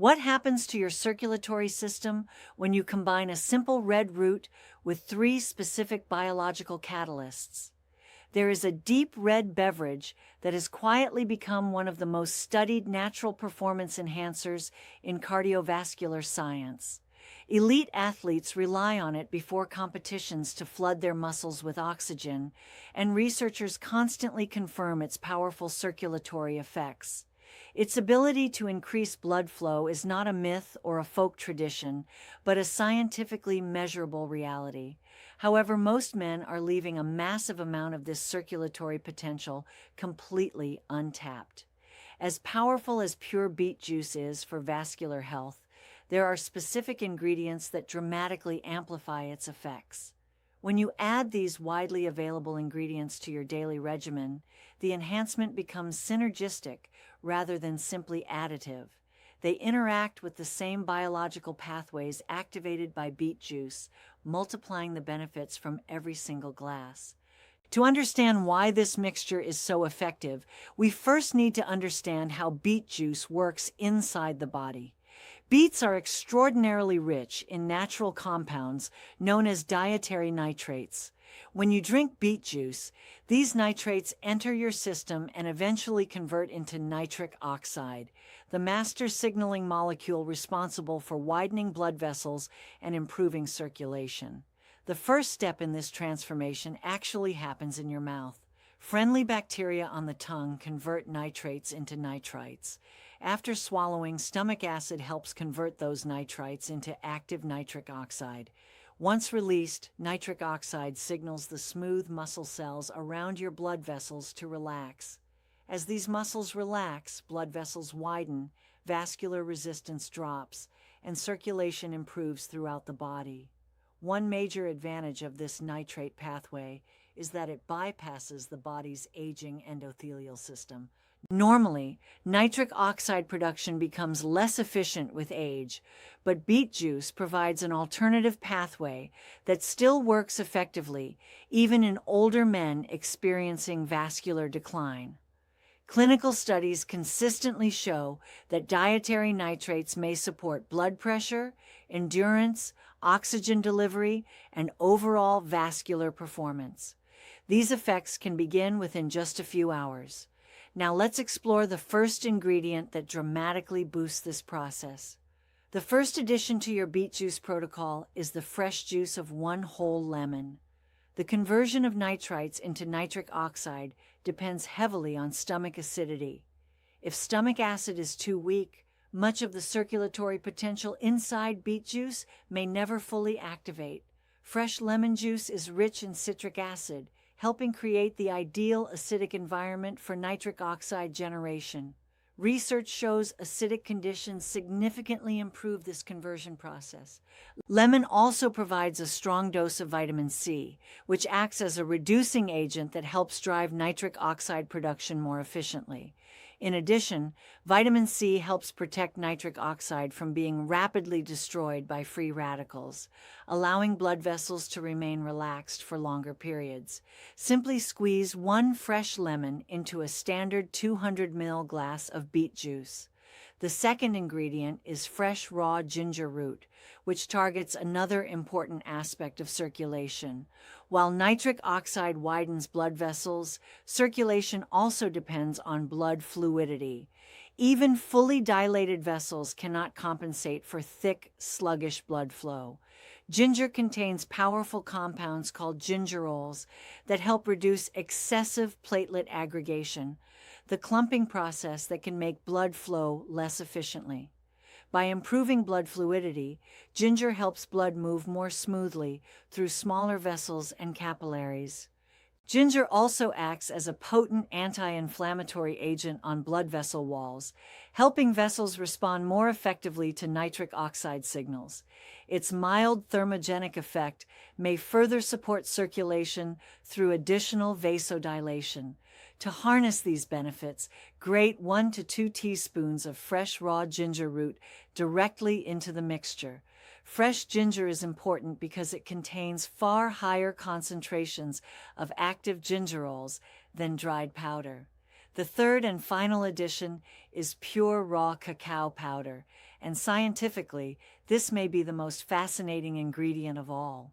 What happens to your circulatory system when you combine a simple red root with three specific biological catalysts? There is a deep red beverage that has quietly become one of the most studied natural performance enhancers in cardiovascular science. Elite athletes rely on it before competitions to flood their muscles with oxygen, and researchers constantly confirm its powerful circulatory effects. Its ability to increase blood flow is not a myth or a folk tradition, but a scientifically measurable reality. However, most men are leaving a massive amount of this circulatory potential completely untapped. As powerful as pure beet juice is for vascular health, there are specific ingredients that dramatically amplify its effects. When you add these widely available ingredients to your daily regimen, the enhancement becomes synergistic rather than simply additive. They interact with the same biological pathways activated by beet juice, multiplying the benefits from every single glass. To understand why this mixture is so effective, we first need to understand how beet juice works inside the body. Beets are extraordinarily rich in natural compounds known as dietary nitrates. When you drink beet juice, these nitrates enter your system and eventually convert into nitric oxide, the master signaling molecule responsible for widening blood vessels and improving circulation. The first step in this transformation actually happens in your mouth. Friendly bacteria on the tongue convert nitrates into nitrites. After swallowing, stomach acid helps convert those nitrites into active nitric oxide. Once released, nitric oxide signals the smooth muscle cells around your blood vessels to relax. As these muscles relax, blood vessels widen, vascular resistance drops, and circulation improves throughout the body. One major advantage of this nitrate pathway is that it bypasses the body's aging endothelial system. Normally, nitric oxide production becomes less efficient with age, but beet juice provides an alternative pathway that still works effectively, even in older men experiencing vascular decline. Clinical studies consistently show that dietary nitrates may support blood pressure, endurance, oxygen delivery, and overall vascular performance. These effects can begin within just a few hours. Now let's explore the first ingredient that dramatically boosts this process. The first addition to your beet juice protocol is the fresh juice of one whole lemon. The conversion of nitrites into nitric oxide depends heavily on stomach acidity. If stomach acid is too weak, much of the circulatory potential inside beet juice may never fully activate. Fresh lemon juice is rich in citric acid, helping create the ideal acidic environment for nitric oxide generation. Research shows acidic conditions significantly improve this conversion process. Lemon also provides a strong dose of vitamin C, which acts as a reducing agent that helps drive nitric oxide production more efficiently. In addition, vitamin C helps protect nitric oxide from being rapidly destroyed by free radicals, allowing blood vessels to remain relaxed for longer periods. Simply squeeze one fresh lemon into a standard 200 ml glass of beet juice. The second ingredient is fresh raw ginger root, which targets another important aspect of circulation. While nitric oxide widens blood vessels, circulation also depends on blood fluidity. Even fully dilated vessels cannot compensate for thick, sluggish blood flow. Ginger contains powerful compounds called gingerols that help reduce excessive platelet aggregation, the clumping process that can make blood flow less efficiently. By improving blood fluidity, ginger helps blood move more smoothly through smaller vessels and capillaries. Ginger also acts as a potent anti-inflammatory agent on blood vessel walls, helping vessels respond more effectively to nitric oxide signals. Its mild thermogenic effect may further support circulation through additional vasodilation. To harness these benefits, grate 1 to 2 teaspoons of fresh raw ginger root directly into the mixture. Fresh ginger is important because it contains far higher concentrations of active gingerols than dried powder. The third and final addition is pure raw cacao powder, and scientifically, this may be the most fascinating ingredient of all.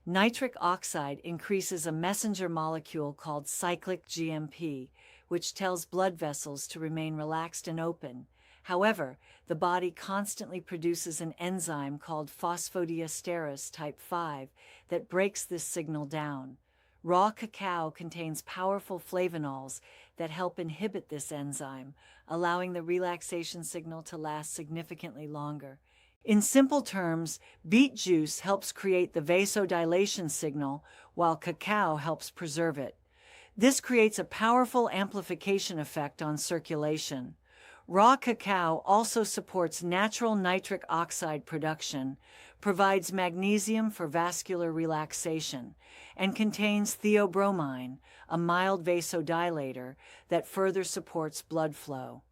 Nitric oxide increases a messenger molecule called cyclic GMP, which tells blood vessels to remain relaxed and open. However, the body constantly produces an enzyme called phosphodiesterase type 5 that breaks this signal down. Raw cacao contains powerful flavonols that help inhibit this enzyme, allowing the relaxation signal to last significantly longer. In simple terms, beet juice helps create the vasodilation signal, while cacao helps preserve it. This creates a powerful amplification effect on circulation. Raw cacao also supports natural nitric oxide production, provides magnesium for vascular relaxation, and contains theobromine, a mild vasodilator that further supports blood flow.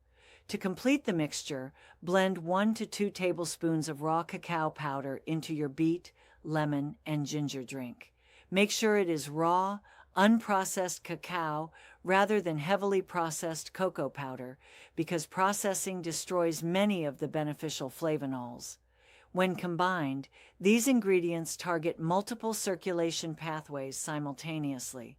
To complete the mixture, blend 1 to 2 tablespoons of raw cacao powder into your beet, lemon, and ginger drink. Make sure it is raw, unprocessed cacao rather than heavily processed cocoa powder, because processing destroys many of the beneficial flavonols. When combined, these ingredients target multiple circulation pathways simultaneously.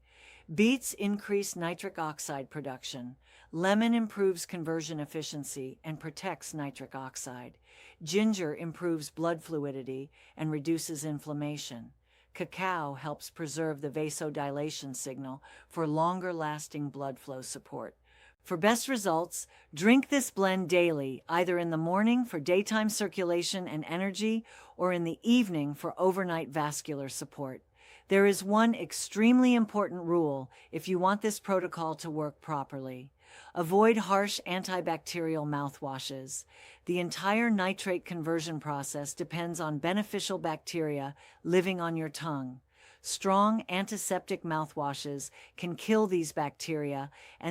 Beets increase nitric oxide production. Lemon improves conversion efficiency and protects nitric oxide. Ginger improves blood fluidity and reduces inflammation. Cacao helps preserve the vasodilation signal for longer-lasting blood flow support. For best results, drink this blend daily, either in the morning for daytime circulation and energy or in the evening for overnight vascular support. There is one extremely important rule if you want this protocol to work properly. Avoid harsh antibacterial mouthwashes. The entire nitrate conversion process depends on beneficial bacteria living on your tongue. Strong antiseptic mouthwashes can kill these bacteria, and